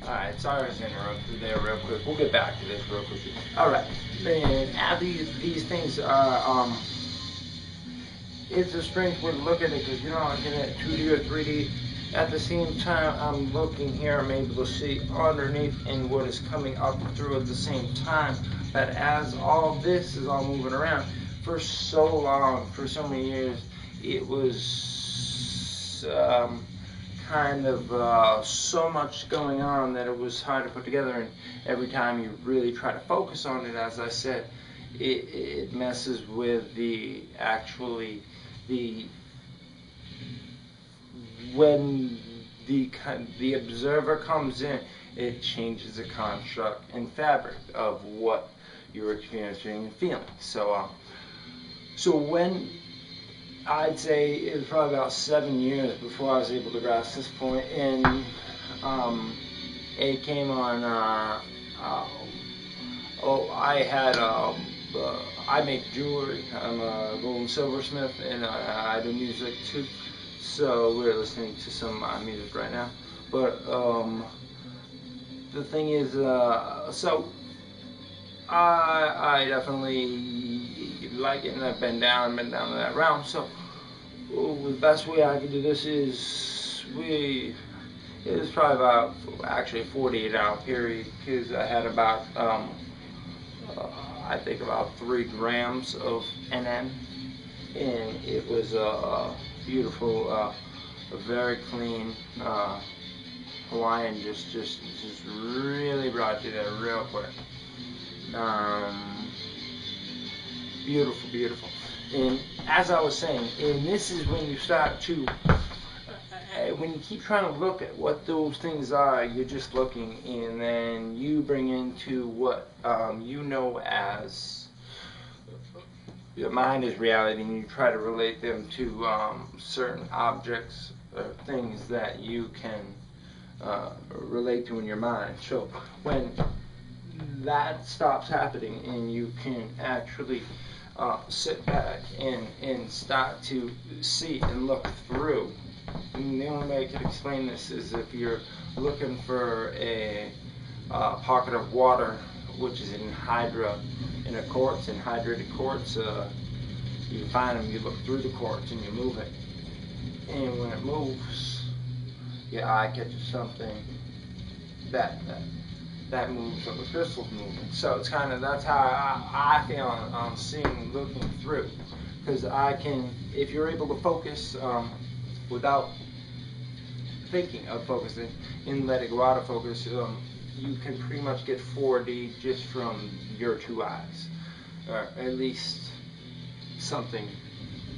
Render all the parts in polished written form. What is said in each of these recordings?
Alright, sorry I was interrupted there real quick. We'll get back to this real quickly. Alright, and after these things are, it's a strange way to look at it because you're not looking at 2D or 3D. At the same time, I'm looking here, I'm able to see underneath and what is coming up through at the same time. But as all this is all moving around, for so long, for so many years, it was kind of so much going on that it was hard to put together. And every time you really try to focus on it, as I said, it messes with the when the observer comes in, it changes the construct and fabric of what you're experiencing and feeling. So when I'd say it was probably about 7 years before I was able to grasp this point, and it came on. I make jewelry. I'm a gold and silversmith, and I do music too. So we're listening to some music right now. But the thing is, so I definitely like it, and I've been down to that realm. So the best way I could do this is it was probably about actually a 48-hour period, because I had about I think about 3 grams of NN, and it was a beautiful, very clean Hawaiian. Just really brought you there real quick. Beautiful, beautiful. And as I was saying, and this is when you start to, when you keep trying to look at what those things are, you're just looking, and then you bring into what you know as your mind is reality, and you try to relate them to certain objects or things that you can relate to in your mind. So when that stops happening and you can actually sit back and start to see and look through. And the only way I can explain this is if you're looking for a pocket of water, which is in a quartz, in hydrated quartz, you find them, you look through the quartz and you move it. And when it moves, your eye catches something that moves, or the crystal's moving. So it's kind of, that's how I feel on seeing, looking through. Because I can, if you're able to focus without thinking of focusing and let it go out of focus, you can pretty much get 4D just from your 2 eyes. Or at least something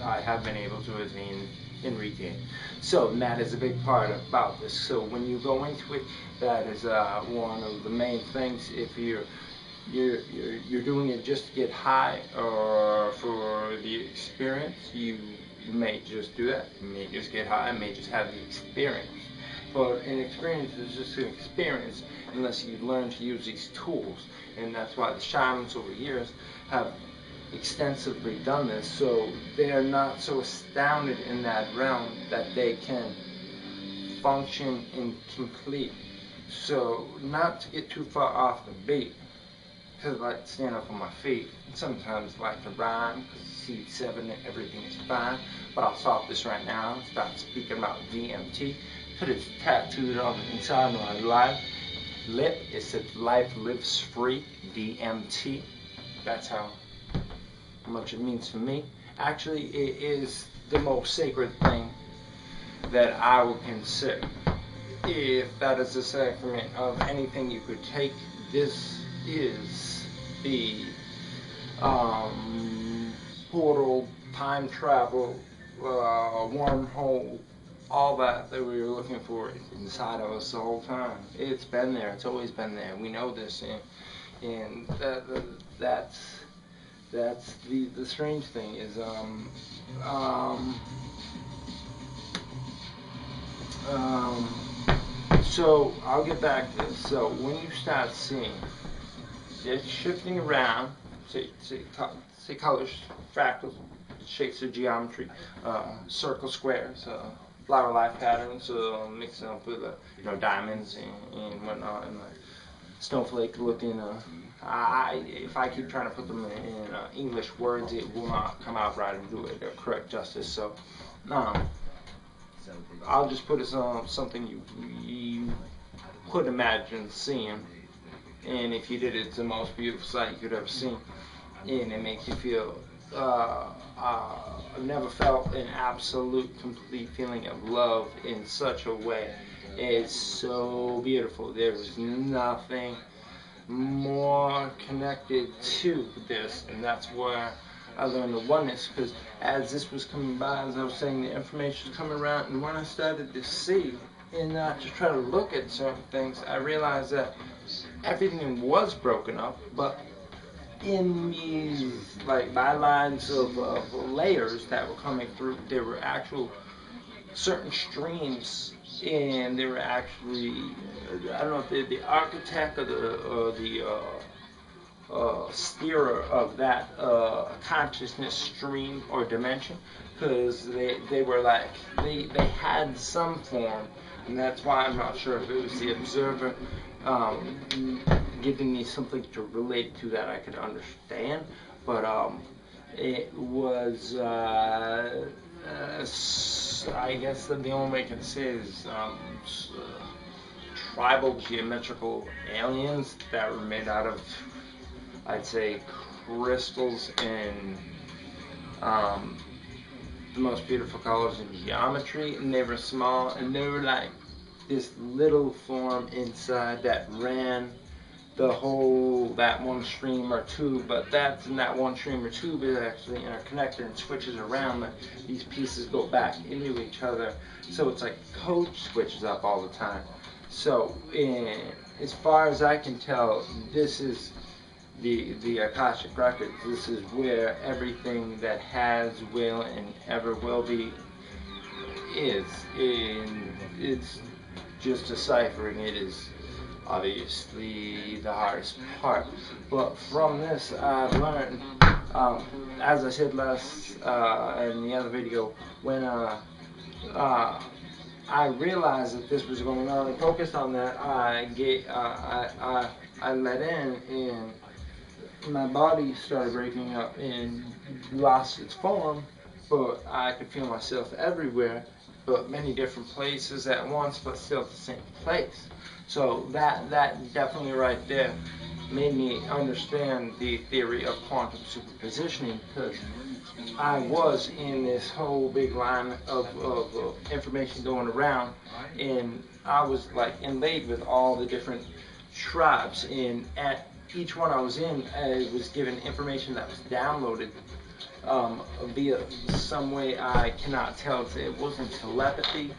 I have been able to attain and retain. So that is a big part about this. So when you go into it, that is one of the main things. If you're doing it just to get high or for the experience, you may just do that. You may just get high, you may just have the experience. But an experience is just an experience unless you learn to use these tools. And that's why the shamans over the years have extensively done this, so they are not so astounded in that realm that they can function and complete. So not to get too far off the beat, because I like to stand up on my feet, and sometimes like to rhyme, because seed 7 and everything is fine, but I'll stop this right now and start speaking about DMT, because it's tattooed on the inside of my life lip. It says life lives free, DMT. That's how much it means to me. Actually, it is the most sacred thing that I would consider. If that is the sacrament of anything you could take, this is the portal, time travel, wormhole, all that we were looking for inside of us the whole time. It's been there. It's always been there. We know this, and that's the strange thing is so I'll get back to this. So when you start seeing it shifting around, say colors, fractals, shapes of geometry, circle, squares, flower life patterns, mixing up with diamonds and whatnot, and like snowflake looking. If I keep trying to put them in English words, it will not come out right and do it correct justice. So I'll just put it something you could imagine seeing, and if you did, it's the most beautiful sight you could ever see, and it makes you feel. I've never felt an absolute, complete feeling of love in such a way. It's so beautiful. There's nothing more connected to this, and that's where I learned the oneness, because as this was coming by, as I was saying, the information was coming around, and when I started to see and not just try to look at certain things, I realized that everything was broken up, but in these like bylines of layers that were coming through, there were actual certain streams, and they were actually, I don't know if they're the architect or the steerer of that consciousness stream or dimension, because they were like they had some form, and that's why I'm not sure if it was the observer giving me something to relate to that I could understand, but it was I guess the only way I can say is tribal geometrical aliens that were made out of, I'd say, crystals and the most beautiful colors in geometry, and they were small, and they were like this little form inside that ran the whole, that one stream or tube, but that's in that one stream or tube is actually interconnected and switches around. These pieces go back into each other, so it's like code switches up all the time. So as far as I can tell, this is the Akashic Records. This is where everything that has, will, and ever will be is. And it's just deciphering it is obviously the hardest part. But from this, I've learned, as I said last in the other video, when I realized that this was going on and focused on that, I let in, and my body started breaking up and lost its form, but I could feel myself everywhere, but many different places at once, but still at the same place. So that definitely right there made me understand the theory of quantum superpositioning, because I was in this whole big line of information going around, and I was like inlaid with all the different tribes, and at each one I was in, I was given information that was downloaded via some way I cannot tell. It wasn't telepathy,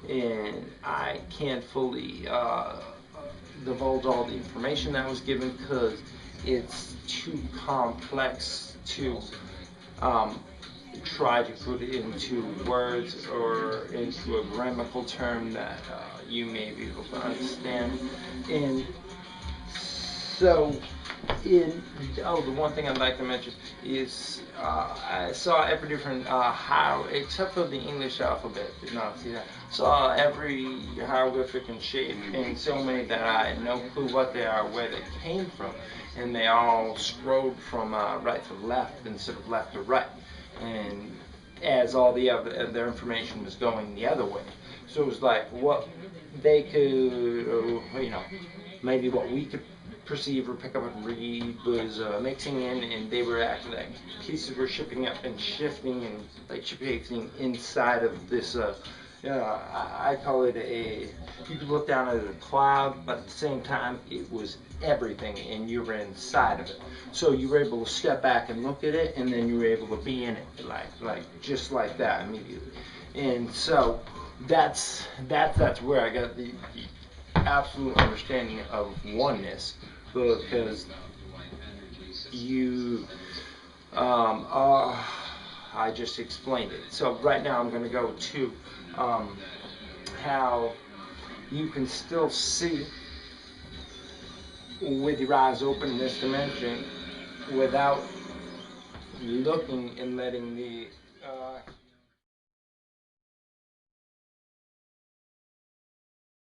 and I can't fully divulge all the information that was given because it's too complex to try to put it into words or into a grammatical term that you may be able to understand. And so, the one thing I'd like to mention is I saw every different except for the English alphabet, did not see that. Saw every hieroglyphic and shape, and so many that I had no clue what they are, where they came from, and they all scrolled from right to left instead of left to right, and as all the other their information was going the other way. So it was like what they could, maybe what we could perceive or pick up and read was mixing in, and they were actually like pieces were shipping up and shifting and like shifting inside of this. I call it you could look down at a cloud, but at the same time it was everything, and you were inside of it. So you were able to step back and look at it, and then you were able to be in it, like just like that immediately. And so that's where I got the absolute understanding of oneness, because I just explained it. So right now I'm going to go to how you can still see with your eyes open in this dimension without looking and letting the